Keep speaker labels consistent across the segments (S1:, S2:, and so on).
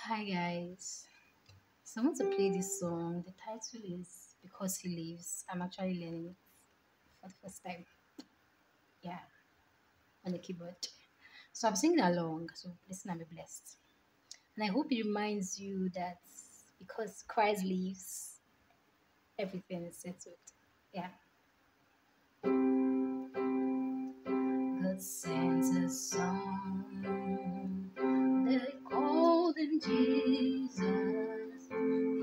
S1: Hi guys. So I want to play this song. The title is Because He Lives. I'm actually learning it for the first time. Yeah, on the keyboard. So I'm singing along. So listen and be blessed. And I hope it reminds you that because Christ lives, everything is settled. Yeah. God sends a song. They called him Jesus.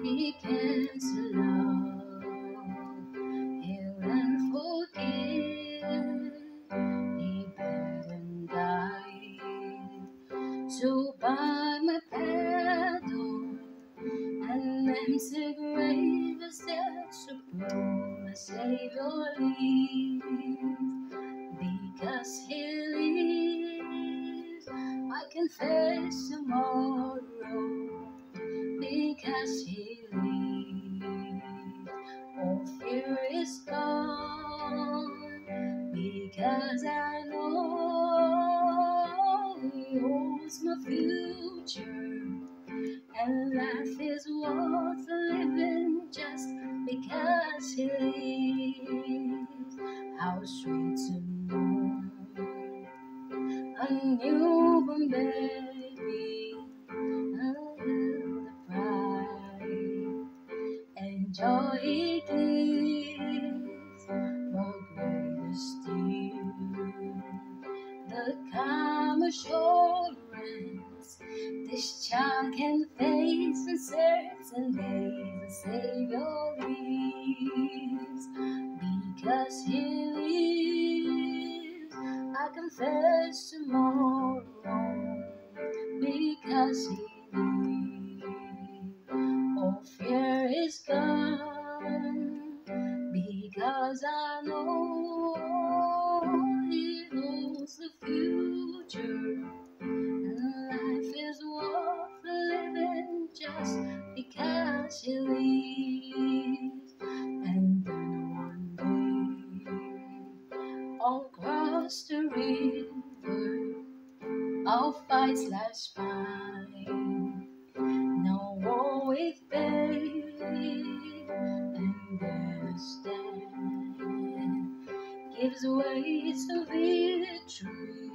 S1: He came to love, heal and forgive. He bled and died to buy my pardon. An empty grave is there to prove my Savior lives. Because He lives, I can face tomorrow. Because He lives, all fear is gone. Because I know He holds my future, and life is worth living just because He lives. How sweet to know a newborn baby, the pride and joy it gives, more greater still, the calm assurance this child can face in certain days. The Savior lives. Because He lives, I can face tomorrow. Because He lives, all fear is gone. Because I know He holds the future, and life is worth living just because He lives. And then one day I'll cross the river, I'll fight life's fight, no war with pain, and there stand gives way to victory.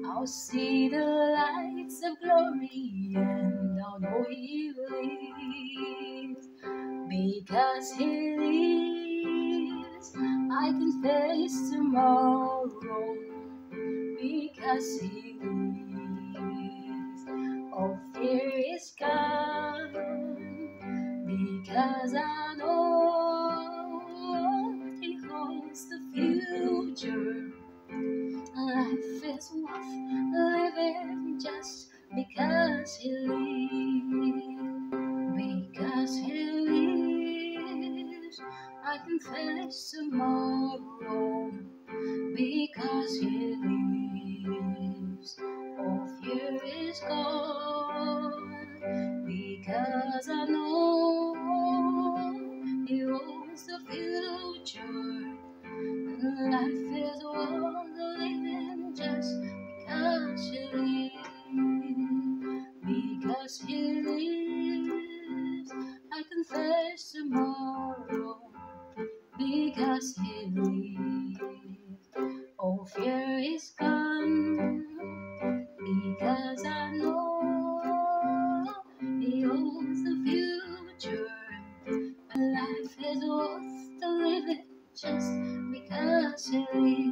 S1: I'll see the lights of glory, and I'll know He lives. Because He lives, I can face tomorrow. Because He lives, all fear is gone. Because I know He holds the future. Life is worth living just because He lives. Because He lives, I can face tomorrow. Because He lives, all fear is gone. Because I know He owns the future, and life is worth living just because He lives. Because He lives, I can face tomorrow. Because He lives, all fear is gone. Because I know He owns the future, and life is worth living just because He lives.